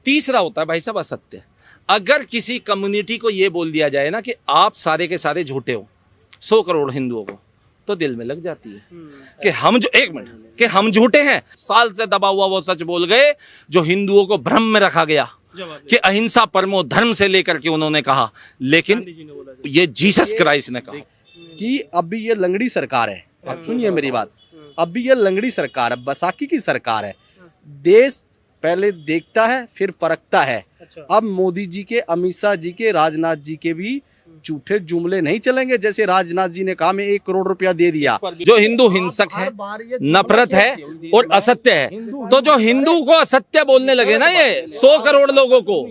तीसरा होता है भाई साहब असत्य। अगर किसी कम्युनिटी को ये बोल दिया जाए ना कि आप सारे के सारे झूठे हो 100 करोड़ हिंदुओं को, तो दिल में लग जाती है कि हम जो, एक मिनट, कि हम झूठे हैं। साल से दबा हुआ वो सच बोल गए जो हिंदुओं को भ्रम में रखा गया कि अहिंसा परमो धर्म से लेकर के उन्होंने कहा, लेकिन ये जीसस क्राइस्ट ने कहा कि अब भी ये लंगड़ी सरकार है। अब सुनिए मेरी बात, अब भी ये लंगड़ी सरकार है, बसाकी की सरकार है। देश पहले देखता है फिर परखता है। अब मोदी जी के, अमित शाह जी के, राजनाथ जी के भी झूठे जुमले नहीं चलेंगे। जैसे राजनाथ जी ने कहा मैं 1 करोड़ रुपया दे दिया। जो हिंदू हिंसक है, नफरत है और असत्य है, तो जो हिंदू को असत्य बोलने लगे ना ये 100 करोड़ लोगों को,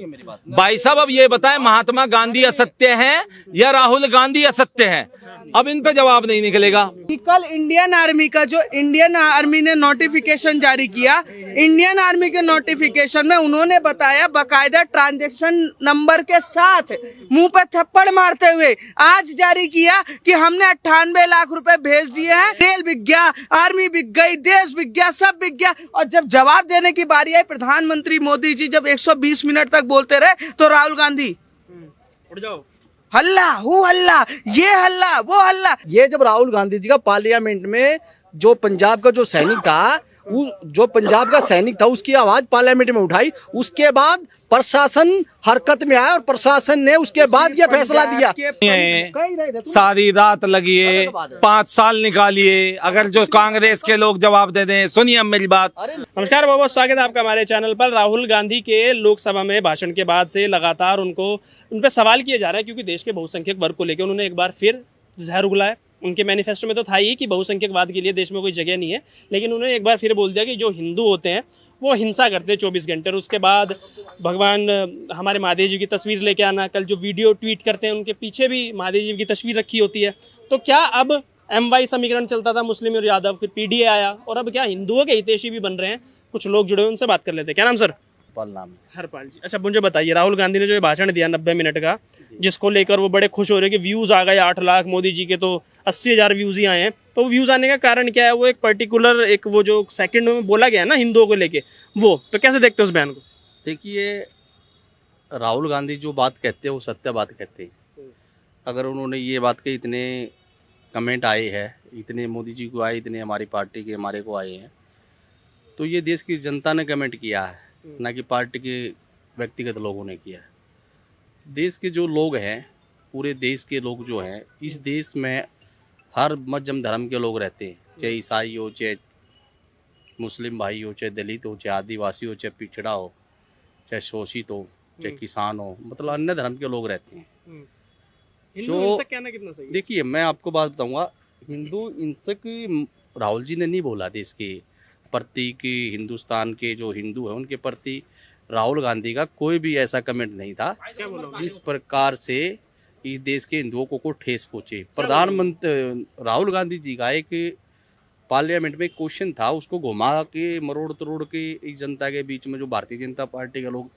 भाई साहब अब ये बताएं महात्मा गांधी असत्य है या राहुल गांधी असत्य है? अब इन पे जवाब नहीं निकलेगा। कल इंडियन आर्मी का जो इंडियन आर्मी ने नोटिफिकेशन जारी किया, इंडियन आर्मी के नोटिफिकेशन में उन्होंने बताया बाकायदा ट्रांजैक्शन नंबर के साथ, मुंह पे थप्पड़ मारते हुए आज जारी किया कि हमने 98 लाख रुपए भेज दिए हैं। रेल बिक गया, आर्मी बिक गई, देश बिक गया, सब बिक गया। और जब जवाब देने की बारी आई, प्रधानमंत्री मोदी जी जब 120 मिनट तक बोलते रहे, तो राहुल गांधी उठ जाओ, हल्ला हल्ला, ये हल्ला वो हल्ला। ये जब राहुल गांधी जी का पार्लियामेंट में जो पंजाब का जो सैनिक था, जो पंजाब का सैनिक था उसकी आवाज पार्लियामेंट में उठाई, उसके बाद प्रशासन हरकत में आया और प्रशासन ने उसके बाद ये फैसला दिया। सारी रात लगी है, 5 साल निकालिए, अगर जो कांग्रेस के लोग जवाब दे दें। सुनिए अब मेरी बात। नमस्कार, बहुत बहुत स्वागत है आपका हमारे चैनल पर। राहुल गांधी के लोकसभा में भाषण के बाद से लगातार उन पर सवाल किया जा रहा है, क्योंकि देश के बहुसंख्यक वर्ग को लेकर उन्होंने एक बार फिर जहर उगला है। उनके मैनिफेस्टो में तो था ही कि बहुसंख्यकवाद के लिए देश में कोई जगह नहीं है, लेकिन उन्होंने एक बार फिर बोल दिया कि जो हिंदू होते हैं वो हिंसा करते हैं 24 घंटे। और उसके बाद भगवान हमारे महादेव जी की तस्वीर लेके आना, कल जो वीडियो ट्वीट करते हैं उनके पीछे भी महादेव जी की तस्वीर रखी होती है। तो क्या अब MY समीकरण चलता था, मुस्लिम और यादव, फिर PDA आया, और अब क्या हिंदुओं के हितैषी भी बन रहे हैं? कुछ लोग जुड़े, उनसे बात कर लेते हैं। क्या नाम सर? हरपाल जी। अच्छा, मुझे बताइए, राहुल गांधी ने जो भाषण दिया 90 मिनट का, जिसको लेकर वो बड़े खुश हो रहे हैं कि व्यूज आ गए 8 लाख, मोदी जी के तो 80,000 व्यूज ही आए हैं। तो व्यूज आने का कारण क्या है? वो एक पर्टिकुलर, एक वो जो सेकंड में बोला गया ना हिंदुओं को लेके, वो तो कैसे देखते हो उस बयान को? देखिए, राहुल गांधी जो बात कहते हैं वो सत्य बात कहते हैं। अगर उन्होंने ये बात कही, इतने कमेंट आए हैं, इतने मोदी जी को आए, इतने हमारी पार्टी के हमारे को आए हैं, तो ये देश की जनता ने कमेंट किया है, ना कि पार्टी के व्यक्तिगत लोगों ने किया है। देश के जो लोग हैं, पूरे देश के लोग जो हैं, इस देश में हर मजहब धर्म के लोग रहते हैं, चाहे ईसाई हो, चाहे मुस्लिम भाई हो, चाहे दलित हो, चाहे आदिवासी हो, चाहे पिछड़ा हो, चाहे शोषित हो, चाहे किसान हो, मतलब अन्य धर्म के लोग रहते हैं। हिंदू हिंसक कहना कितना सही है? देखिए, मैं आपको बात बताऊंगा, हिंदू हिंसक राहुल जी ने नहीं बोला देश के प्रति, कि हिंदुस्तान के जो हिंदू हैं उनके प्रति राहुल गांधी का कोई भी ऐसा कमेंट नहीं था जिस प्रकार से इस देश के हिंदुओं को ठेस पहुंचे। प्रधानमंत्री राहुल गांधी जी का एक पार्लियामेंट में क्वेश्चन था, उसको घुमा के मरोड़ तरोड़ के इस जनता के बीच में जो भारतीय जनता पार्टी के लोग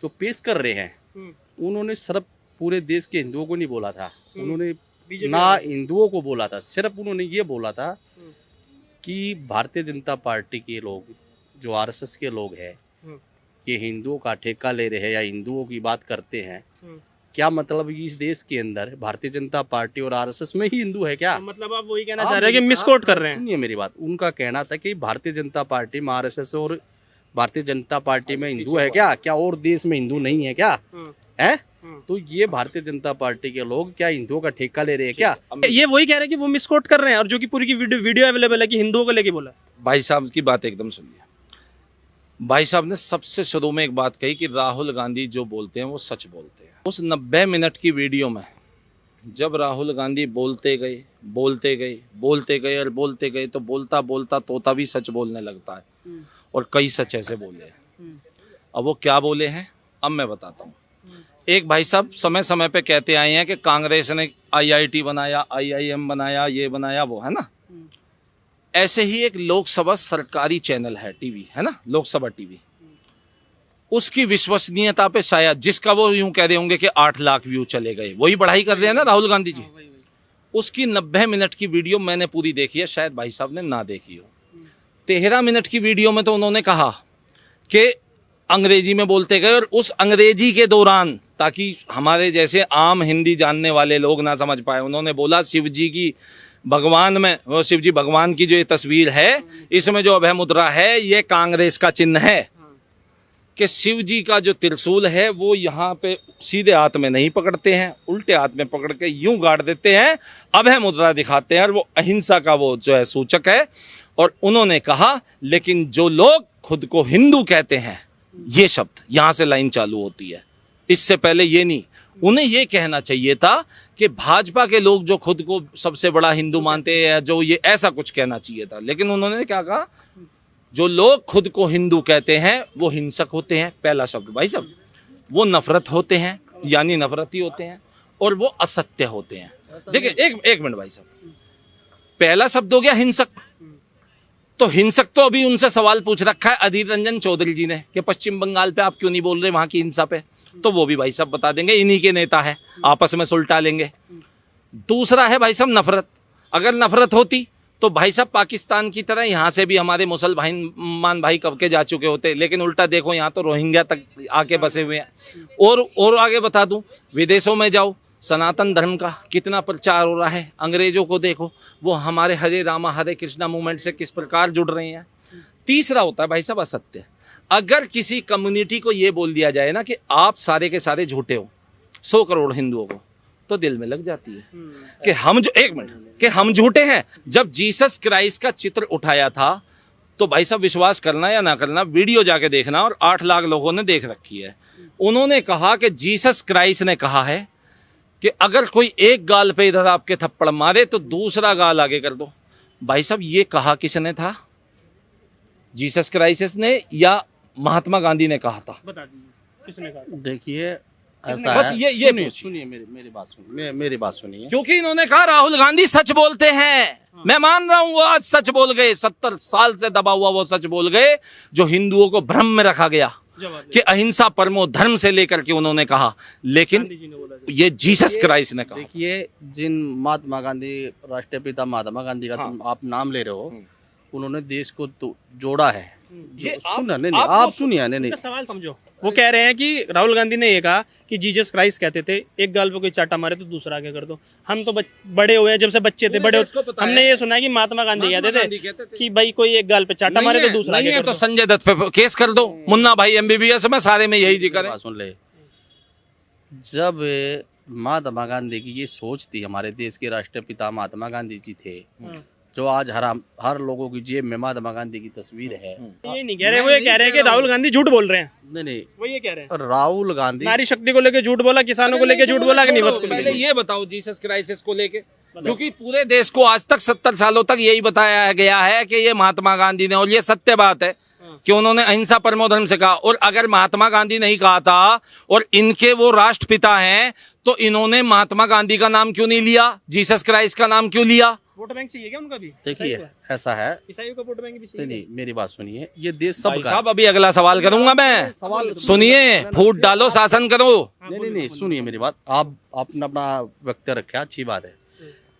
जो पेश कर रहे हैं, उन्होंने सिर्फ पूरे देश के हिंदुओं को नहीं बोला था, उन्होंने ना हिंदुओं को बोला था, सिर्फ उन्होंने ये बोला था कि भारतीय जनता पार्टी के लोग, जो RSS के लोग हैं, ये हिंदुओं का ठेका ले रहे हैं या हिंदुओं की बात करते हैं। क्या मतलब इस देश के अंदर भारतीय जनता पार्टी और RSS में ही हिंदू है क्या? मतलब आप वही कहना चाह रहे हैं कि मिसकोट कर रहे हैं? सुनिए मेरी बात, उनका कहना था कि भारतीय जनता पार्टी में RSS और भारतीय जनता पार्टी में हिंदू है क्या? क्या और देश में हिंदू नहीं है क्या? है? तो ये भारतीय जनता पार्टी के लोग क्या हिंदुओं का ठेका ले रहे हैं क्या? ये वही कह रहे हैं कि वो मिसकोट कर रहे हैं, और जो कि पूरी की वीडियो अवेलेबल है कि हिंदुओं को लेके बोला। भाई साहब की बात एकदम सुनिए। भाई साहब ने सबसे शुरू में एक बात कही कि राहुल गांधी जो बोलते हैं वो सच बोलते हैं। उस 90 मिनट की वीडियो में जब राहुल गांधी बोलते गए और बोलते गए, तो बोलता बोलता तोता भी सच बोलने लगता है, और कई सच ऐसे बोले हैं। अब वो क्या बोले हैं अब मैं बताता हूँ। एक भाई साहब समय समय पे कहते आए हैं कि कांग्रेस ने IIT बनाया, IIM बनाया, ये बनाया, वो, है ना। ऐसे ही एक लोकसभा सरकारी चैनल है, टीवी है ना, लोकसभा टीवी, उसकी विश्वसनीयता पे शायद, जिसका वो यूं कह रहे होंगे कि 8 लाख व्यू चले गए, वही बढ़ाई कर रहे हैं ना राहुल गांधी जी। उसकी 90 मिनट की वीडियो मैंने पूरी देखी है, शायद भाई साहब ने ना देखी हो। 13 मिनट की वीडियो में तो उन्होंने कहा कि अंग्रेजी में बोलते गए, और उस अंग्रेजी के दौरान, ताकि हमारे जैसे आम हिंदी जानने वाले लोग ना समझ पाए, उन्होंने बोला शिव जी की भगवान में, वो शिव जी भगवान की जो ये तस्वीर है, इसमें जो अभय मुद्रा है ये कांग्रेस का चिन्ह है, कि शिव जी का जो त्रिशूल है वो यहाँ पे सीधे हाथ में नहीं पकड़ते हैं, उल्टे हाथ में पकड़ के यूं गाड़ देते हैं, अभय मुद्रा दिखाते हैं, और वो अहिंसा का वो जो है सूचक है। और उन्होंने कहा लेकिन जो लोग खुद को हिंदू कहते हैं, ये शब्द यहाँ से लाइन चालू होती है, इससे पहले ये नहीं, उन्हें ये कहना चाहिए था कि भाजपा के लोग जो खुद को सबसे बड़ा हिंदू मानते हैं, या जो ये, ऐसा कुछ कहना चाहिए था। लेकिन उन्होंने क्या कहा, जो लोग खुद को हिंदू कहते हैं वो हिंसक होते हैं, पहला शब्द भाई साहब, वो नफरत होते हैं, यानी नफरती होते हैं, और वो असत्य होते हैं। देखिए एक मिनट भाई साहब, पहला शब्द हो गया हिंसक, तो हिंसक तो अभी उनसे सवाल पूछ रखा है अधीर रंजन चौधरी जी ने कि पश्चिम बंगाल पे आप क्यों नहीं बोल रहे वहां की हिंसा पे, तो वो भी भाई साहब बता देंगे, इन्हीं के नेता है, आपस में सुलटा लेंगे। दूसरा है भाई साहब नफरत, अगर नफरत होती तो भाई साहब पाकिस्तान की तरह यहाँ से भी हमारे मुसलमान भाई कब के जा चुके होते, लेकिन उल्टा देखो यहाँ तो रोहिंग्या तक आके बसे हुए हैं। और आगे बता दूं, विदेशों में जाओ, सनातन धर्म का कितना प्रचार हो रहा है, अंग्रेजों को देखो वो हमारे हरे रामा हरे कृष्णा मूवमेंट से किस प्रकार जुड़ रहे हैं। तीसरा होता है भाई साहब असत्य, अगर किसी कम्युनिटी को ये बोल दिया जाए ना कि आप सारे के सारे झूठे हो, 100 करोड़ हिंदुओं को, तो दिल में लग जाती है कि हम जो, एक मिनट, कि हम झूठे हैं। जब जीसस क्राइस्ट का चित्र उठाया था तो भाई साहब विश्वास करना या ना करना, वीडियो जाके देखना, और 8 लाख लोगों ने देख रखी है। उन्होंने कहा कि जीसस क्राइस्ट ने कहा है कि अगर कोई एक गाल पे इधर आपके थप्पड़ मारे तो दूसरा गाल आगे कर दो। भाई साहब ये कहा किसने था, जीसस क्राइस्ट ने या महात्मा गांधी ने कहा था? बता दीजिए किसने कहा। देखिए ऐसा बस है, ये सुनिए मेरी बात सुनिए, मेरी बात सुनिए। क्योंकि इन्होंने कहा राहुल गांधी सच बोलते हैं, मैं मान रहा हूं वो आज सच बोल गए, 70 साल से दबा हुआ वो सच बोल गए, जो हिंदुओं को भ्रम में रखा गया कि अहिंसा परमो धर्म से लेकर के उन्होंने कहा, लेकिन ये जीसस क्राइस्ट ने कहा। देखिए जिन महात्मा गांधी, राष्ट्रीय पिता महात्मा गांधी का तुम आप नाम ले रहे हो, उन्होंने देश को जोड़ा है। ये सुनिए, नहीं आप सुनिए, नहीं उनका सवाल समझो। वो कह रहे हैं कि राहुल गांधी ने ये कहा कि जीसस क्राइस्ट कहते थे, एक गाल पे कोई चाटा मारे तो दूसरा आगे कर दो। हम तो बड़े हुए हैं, जब से बच्चे थे बड़े, हमने ये सुना है कि महात्मा गांधी कहते थे कि भाई कोई एक गाल पे चाटा मारे तो दूसरा आगे कर दो। तो संजय दत्त पे केस कर दो, मुन्ना भाई MBBS में, सारे में यही जिक्र है। सुन ले, जब महात्मा गांधी की ये सोच थी, हमारे देश के राष्ट्रीय पिता महात्मा गांधी जी थे, जो आज हर लोगों की जेब में महात्मा गांधी की तस्वीर है। ये नहीं कह रहे, वो ये कह रहे हैं कि राहुल गांधी झूठ बोल रहे हैं। नहीं वो ये कह रहे हैं राहुल गांधी नारी शक्ति को लेकर झूठ बोला, किसानों को लेकर झूठ बोला कि नहीं बोला? पहले ये बताओ जीसस क्राइस्ट को लेके, क्योंकि पूरे देश को आज तक 70 सालों तक यही बताया गया है कि ये महात्मा गांधी ने, और ये सत्य बात है कि उन्होंने अहिंसा परमो धर्म से कहा। और अगर महात्मा गांधी नहीं कहा था और इनके वो राष्ट्रपिता हैं, तो इन्होंने महात्मा गांधी का नाम क्यों नहीं लिया, जीसस क्राइस्ट का नाम क्यों लिया? वोट बैंक चाहिए क्या उनका भी? देखिए ऐसा है, ईसाइयों का वोट बैंक भी चाहिए? नहीं मेरी बात सुनिए, ये देश भाई सबका साहब अभी अगला सवाल करूंगा मैं, सुनिए, फूट डालो शासन करो। नहीं सुनिए मेरी बात, आप आपने अपना वक्तव्य रखा, अच्छी बात है,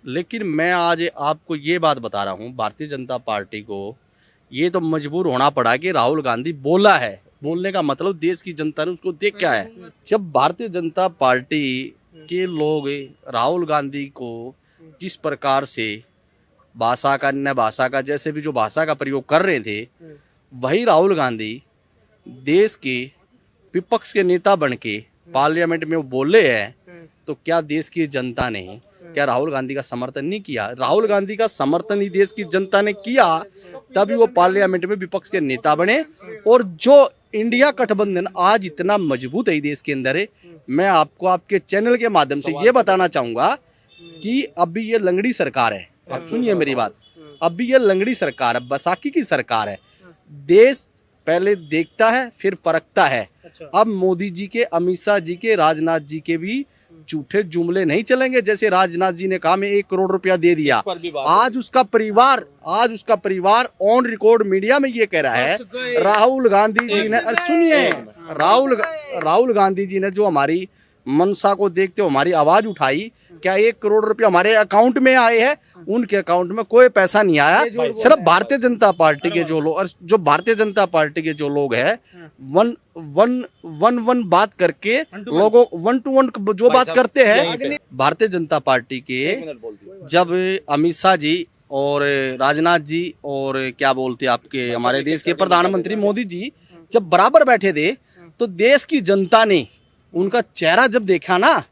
लेकिन मैं आज आपको ये बात बता रहा हूँ, भारतीय जनता पार्टी को ये तो मजबूर होना पड़ा कि राहुल गांधी बोला है, बोलने का मतलब देश की जनता ने उसको देख क्या है। जब भारतीय जनता पार्टी के लोग राहुल गांधी को जिस प्रकार से भाषा का, अन्य भाषा का, जैसे भी जो भाषा का प्रयोग कर रहे थे, वही राहुल गांधी देश के विपक्ष के नेता बन के पार्लियामेंट में वो बोले हैं, तो क्या देश की जनता ने क्या राहुल गांधी का समर्थन नहीं किया? राहुल गांधी का समर्थन ही देश की जनता ने किया, तभी वो पार्लियामेंट में विपक्ष के नेता बने। और जो इंडिया गठबंधन आज इतना मजबूत है देश के अंदर है, मैं आपको आपके चैनल के माध्यम से ये बताना चाहूंगा कि अभी ये लंगड़ी सरकार है, आप सुनिए मेरी बात, अभी ये लंगड़ी सरकार है, बसाकी की सरकार है। देश पहले देखता है फिर परखता है। अब मोदी जी के, अमित शाह जी के, राजनाथ जी के भी झूठे जुमले नहीं चलेंगे। जैसे राजनाथ जी ने कहा मैं 1 करोड़ रुपया दे दिया, आज उसका परिवार ऑन रिकॉर्ड मीडिया में ये कह रहा है राहुल गांधी जी ने, सुनिए, राहुल गांधी जी ने जो हमारी मनसा को देखते हुए हमारी आवाज उठाई क्या 1 करोड़ रुपया हमारे अकाउंट में आए हैं? उनके अकाउंट में कोई पैसा नहीं आया। सिर्फ भारतीय जनता पार्टी के जो लोग, और जो भारतीय जनता पार्टी के जो लोग हैं, वन बात करके लोगों 1 to 1 जो बात करते हैं। भारतीय जनता पार्टी के जब अमित शाह जी और राजनाथ जी और क्या बोलते आपके हमारे देश के प्रधानमंत्री मोदी जी जब बराबर बैठे थे, तो देश की जनता ने उनका चेहरा जब देखा ना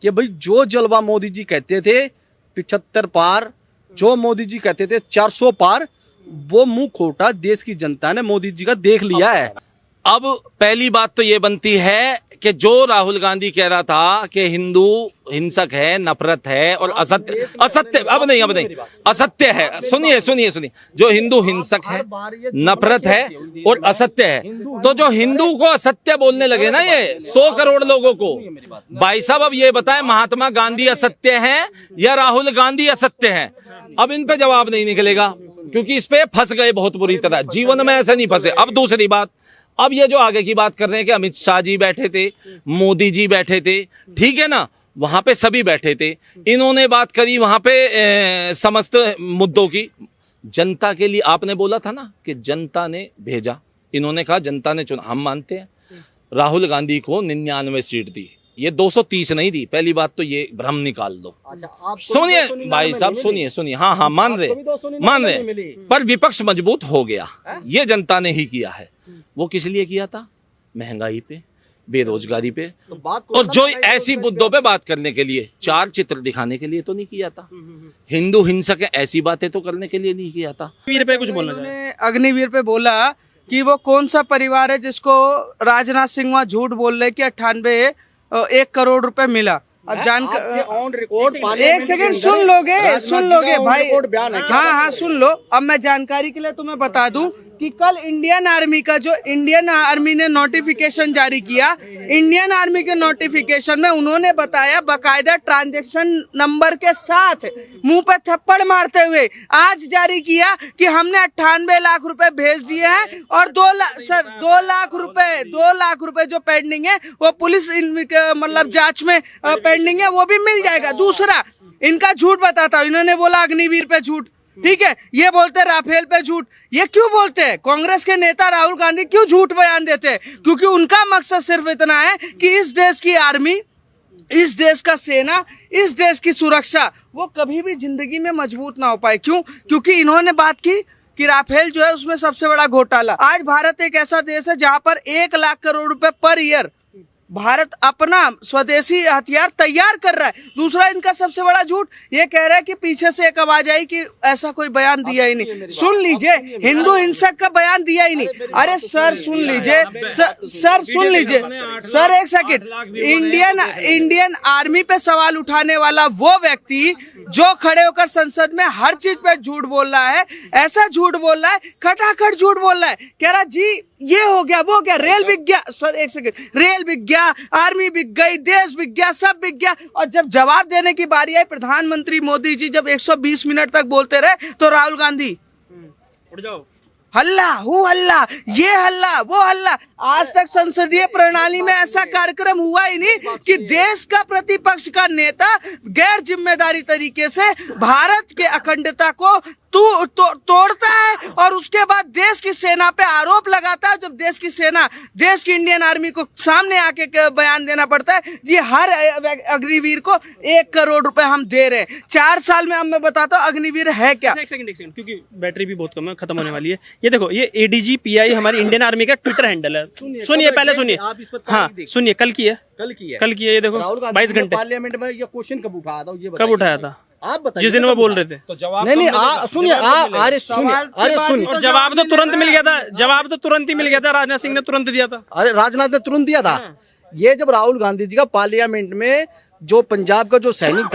कि भाई जो जलवा मोदी जी कहते थे 75 पार, जो मोदी जी कहते थे 400 पार, वो मुंह खोटा देश की जनता ने मोदी जी का देख लिया है। अब पहली बात तो ये बनती है कि जो राहुल गांधी कह रहा था कि हिंदू हिंसक है, नफरत है और असत्य अब नहीं असत्य है। सुनिए, जो हिंदू हिंसक है, नफरत है और असत्य है, तो जो हिंदू को असत्य बोलने लगे ना ये 100 करोड़ लोगों को, भाई साहब अब ये बताएं महात्मा गांधी असत्य है या राहुल गांधी असत्य है? अब इन पे जवाब नहीं निकलेगा क्योंकि इस पे फंस गए बहुत बुरी तरह। जीवन में ऐसे नहीं फंसे। अब दूसरी बात, अब ये जो आगे की बात कर रहे हैं कि अमित शाह जी बैठे थे, मोदी जी बैठे थे, ठीक है ना, वहां पे सभी बैठे थे, इन्होंने बात करी वहां पे समस्त मुद्दों की। जनता के लिए आपने बोला था ना कि जनता ने भेजा, इन्होंने कहा जनता ने चुना। हम मानते हैं राहुल गांधी को 99 सीट दी, ये 230 नहीं दी। पहली बात तो ये भ्रम निकाल दो। सुनिए भाई साहब, सुनिए, हाँ मान रहे, पर विपक्ष मजबूत हो गया, ये जनता ने ही किया है। वो किस लिए किया था? महंगाई पे, बेरोजगारी पे, और जो ऐसी मुद्दों पे बात करने के लिए, 4 चित्र दिखाने के लिए तो नहीं किया था। हिंदू हिंसक है ऐसी बातें तो करने के लिए नहीं किया था। अग्निवीर पे कुछ बोलना चाहिए। अग्निवीर पे बोला कि वो कौन सा परिवार है जिसको राजनाथ सिंह वहाँ झूठ बोल रहे कि 1 करोड़ रुपए मिला। अब जानकर ऑन रिकॉर्ड, एक सेकंड सुन लोगे भाई, हाँ सुन लो। अब मैं जानकारी के लिए तुम्हें बता दूं कि कल इंडियन आर्मी ने नोटिफिकेशन जारी किया। इंडियन आर्मी के नोटिफिकेशन में उन्होंने बताया बकायदा ट्रांजैक्शन नंबर के साथ, मुंह पे थप्पड़ मारते हुए आज जारी किया कि हमने 98 लाख रुपए भेज दिए हैं और 2 लाख रुपए जो पेंडिंग है वो पुलिस मतलब जांच में पेंडिंग है, वो भी मिल जाएगा। दूसरा, इनका झूठ बताता हूं, इन्होंने बोला अग्निवीर पे झूठ, ठीक है, ये बोलते राफेल पे झूठ। ये क्यों बोलते हैं? कांग्रेस के नेता राहुल गांधी क्यों झूठ बयान देते हैं? क्योंकि उनका मकसद सिर्फ इतना है कि इस देश की आर्मी, इस देश का सेना, इस देश की सुरक्षा वो कभी भी जिंदगी में मजबूत ना हो पाए। क्यों? क्योंकि इन्होंने बात की कि राफेल जो है उसमें सबसे बड़ा घोटाला। आज भारत एक ऐसा देश है जहां पर 1 लाख करोड़ रुपए पर ईयर भारत अपना स्वदेशी हथियार तैयार कर रहा है। दूसरा, इनका सबसे बड़ा झूठ ये कह रहा है कि पीछे से एक आवाज आई कि ऐसा कोई बयान दिया ही नहीं। सुन लीजिए, हिंदू हिंसक का बयान दिया ही नहीं। अरे सर सुन लीजिए, सर एक सेकंड। इंडियन आर्मी पे सवाल उठाने वाला वो व्यक्ति जो खड़े होकर संसद में हर चीज पे झूठ बोल रहा है, ऐसा झूठ बोल रहा है, खटाखट झूठ बोल रहा है, कह रहा जी ये हो गया, वो गया, रेल बिक गया। सर एक सेकंड, रेल बिक गया, आर्मी बिक गई, देश बिक गया, सब बिक गया। और जब जवाब देने की बारी आई, प्रधानमंत्री मोदी जी जब 120 मिनट तक बोलते रहे, तो राहुल गांधी उठ जाओ, हल्ला, ये हल्ला, वो हल्ला। आज तक संसदीय प्रणाली में ऐसा कार्यक्रम हुआ ही नहीं कि देश का प्रतिपक्ष का नेता गैर जिम्मेदारी तरीके से भारत के अखंडता को तोड़ता है और उसके बाद देश की सेना पे आरोप लगाता है। जब देश की सेना, देश की इंडियन आर्मी को सामने आके बयान देना पड़ता है, जी हर अग्निवीर को 1 करोड़ रुपए हम दे रहे हैं 4 साल में। अब मैं बताता हूँ अग्निवीर है क्या। एक सेकंड, क्योंकि बैटरी भी बहुत कम है, खत्म होने वाली है। ये देखो, ये ADG-PI हमारी इंडियन आर्मी का ट्विटर हैंडल है। सुनिए, पहले सुनिए, हाँ सुनिए, कल की है, ये देखो 22 घंटे पार्लियामेंट में ये क्वेश्चन कब उठाया था? ये कब उठाया था? आप बताइए। जिस दिन वो बोल रहे थे तो जवाब नहीं, सुनिए, अरे सुनिए, जवाब तो तुरंत मिल गया था, जवाब तो तुरंत ही मिल गया था, राजनाथ सिंह ने तुरंत दिया था। अरे राजनाथ ने तुरंत दिया था। ये जब राहुल गांधी जी का पार्लियामेंट में जो पंजाब का जो सैनिक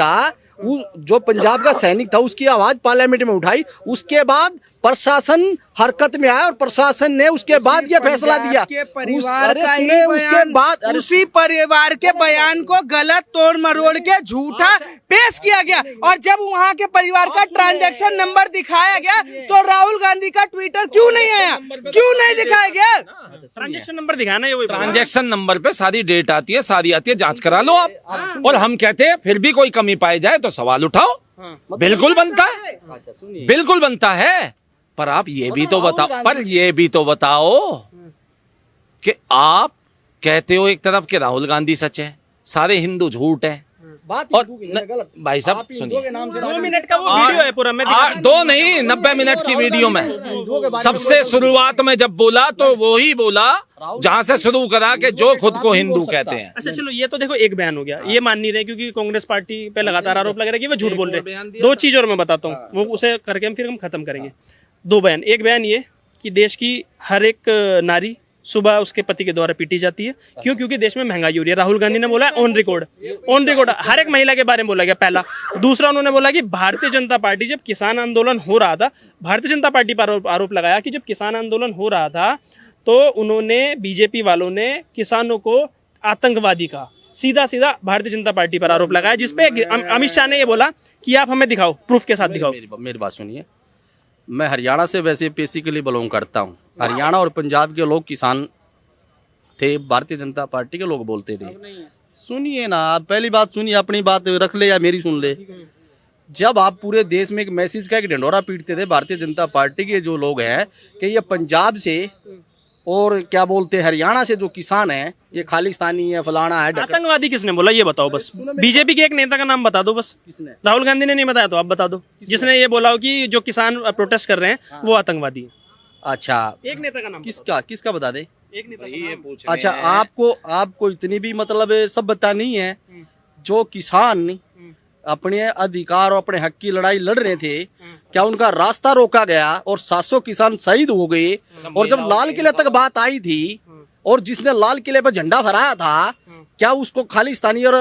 था, उसकी आवाज पार्लियामेंट में उठाई, उसके बाद प्रशासन हरकत में आया और प्रशासन ने उसके बाद ये फैसला दिया। के परिवार अरे का ही सुने, उसके बयान, बाद उसी परिवार के बयान को गलत तोड़ मरोड़ के झूठा पेश किया गया और जब वहाँ के परिवार का ट्रांजैक्शन नंबर दिखाया गया तो राहुल गांधी का ट्विटर क्यों नहीं आया, क्यों नहीं दिखाया गया? ट्रांजेक्शन नंबर दिखाना है, वही ट्रांजैक्शन नंबर पे सारी डेट आती है, सारी आती है, जांच करा लो आप। और हम कहते हैं फिर भी कोई कमी पाई जाए तो सवाल उठाओ, बिल्कुल बनता है, बिल्कुल बनता है। पर आप ये भी तो बताओ, पर ये भी तो बताओ कि आप कहते हो एक तरफ कि राहुल गांधी सच है, सारे हिंदू झूठ है, और भाई साहब सुनिए, 2 मिनट का वो वीडियो है पूरा, मैं दिखा- 2 नहीं 90 मिनट की वीडियो में सबसे शुरुआत में जब बोला तो वो ही बोला जहां से शुरू करा कि जो खुद को हिंदू कहते हैं। अच्छा चलो, ये तो देखो एक बयान हो गया, ये मान नहीं रहे क्योंकि कांग्रेस पार्टी पे लगातार आरोप लग रहा है कि वो झूठ बोल रहे हैं। 2 चीज और मैं बताता हूँ, वो उसे करके हम फिर हम खत्म करेंगे। 2 बयान, एक बयान ये कि देश की हर एक नारी सुबह उसके पति के द्वारा पीटी जाती है, क्यों? क्योंकि देश में महंगाई हो रही है। राहुल गांधी ने बोला ऑन रिकॉर्ड हर एक महिला के बारे में बोला गया, पहला। दूसरा, उन्होंने बोला कि भारतीय जनता पार्टी जब किसान आंदोलन हो रहा था, भारतीय जनता पार्टी पर आरोप लगाया कि जब किसान आंदोलन हो रहा था तो उन्होंने, बीजेपी वालों ने किसानों को आतंकवादी कहा। सीधा सीधा भारतीय जनता पार्टी पर आरोप लगाया, जिसपे अमित शाह ने ये बोला कि आप हमें दिखाओ, प्रूफ के साथ दिखाओ। मेरी बात सुनिए, मैं हरियाणा से वैसे बेसिकली बिलोंग करता हूँ। हरियाणा और पंजाब के लोग किसान थे, भारतीय जनता पार्टी के लोग बोलते थे। सुनिए ना, आप पहली बात सुनिए, अपनी बात रख ले या मेरी सुन ले। जब आप पूरे देश में एक मैसेज का एक ढंढोरा पीटते थे भारतीय जनता पार्टी के जो लोग हैं कि ये पंजाब से और क्या बोलते हैं हरियाणा से जो किसान है ये खालिस्तानी है, फलाना है, आतंकवादी किसने बोला ये बताओ बस। बीजेपी के एक नेता का नाम बता दो बस। राहुल गांधी ने नहीं बताया तो आप बता दो, जिसने ये बोला हो कि जो किसान प्रोटेस्ट कर रहे हैं वो आतंकवादी है। अच्छा, एक नेता का नाम किसका बता दे? एक नेता का नाम। अच्छा, आपको इतनी भी मतलब सभ्यता नहीं है। जो किसान अपने अधिकार और अपने हक की लड़ाई लड़ रहे थे, क्या उनका रास्ता रोका गया और 700 किसान शहीद हो गए? और जब लाल किले तक बात आई थी और जिसने लाल किले पर झंडा फहराया था, क्या उसको खालिस्तानी और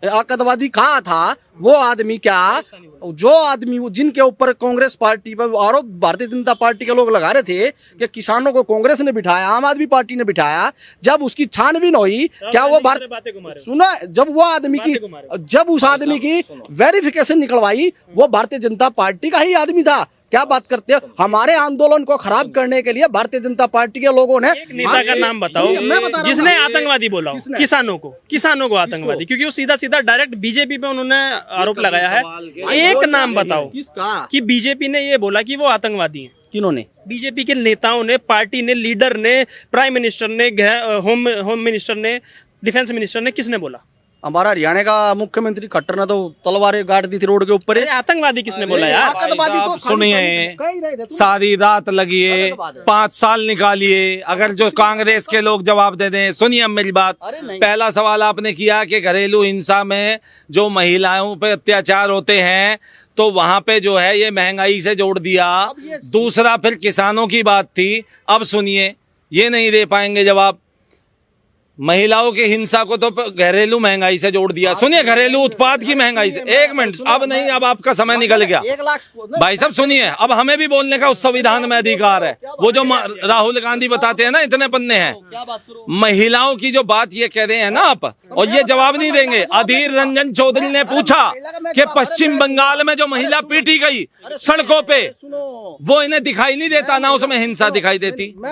आतंकवादी कहा था? वो आदमी क्या, जो आदमी जिनके ऊपर कांग्रेस पार्टी पर आरोप भारतीय जनता पार्टी के लोग लगा रहे थे कि किसानों को कांग्रेस ने बिठाया, आम आदमी पार्टी ने बिठाया, जब उसकी छानबीन हुई, क्या वो सुना, जब वो आदमी की, जब उस आदमी की वेरिफिकेशन निकलवाई, वो भारतीय जनता पार्टी का ही आदमी था। क्या बात करते हो? हमारे आंदोलन को खराब करने के लिए भारतीय जनता पार्टी के लोगों ने एक नेता का नाम बताओ जिसने आतंकवादी बोला हो, किसानों को आतंकवादी, क्योंकि वो सीधा सीधा डायरेक्ट बीजेपी पे उन्होंने आरोप लगाया है। एक नाम बताओ कि बीजेपी ने ये बोला कि वो आतंकवादी हैं। किन्होंने? बीजेपी के नेताओं ने, पार्टी ने, लीडर ने, प्राइम मिनिस्टर ने, होम मिनिस्टर ने, डिफेंस मिनिस्टर ने, किसने बोला? हमारा हरियाणा का मुख्यमंत्री खट्टर ने तो तलवारें गाड़ दी थी रोड के ऊपर। आतंकवादी किसने बोला यार? आतंकवादी तो सुनिए, सारी रात लगिए, 5 साल निकालिए, अगर जो कांग्रेस के लोग जवाब दे दें। सुनिए अब मेरी बात, पहला सवाल आपने किया कि घरेलू हिंसा में जो महिलाओं पे अत्याचार होते हैं तो वहां पे जो है ये महंगाई से जोड़ दिया। दूसरा फिर किसानों की बात थी। अब सुनिए, ये नहीं दे पाएंगे जवाब। महिलाओं की हिंसा को तो घरेलू महंगाई से जोड़ दिया। सुनिए, घरेलू उत्पाद की महंगाई से। 1 मिनट, अब नहीं, अब आपका समय निकल गया। भाई साहब सुनिए, अब हमें भी बोलने का उस संविधान में अधिकार है। वो जो राहुल गांधी बताते हैं ना, इतने पन्ने हैं, महिलाओं की जो बात ये कह रहे हैं ना आप, और ये जवाब नहीं देंगे। अधीर रंजन चौधरी ने पूछा कि पश्चिम बंगाल में जो महिला पीटी गई सड़कों पे, वो इन्हें दिखाई नहीं देता ना उसमें हिंसा दिखाई देती।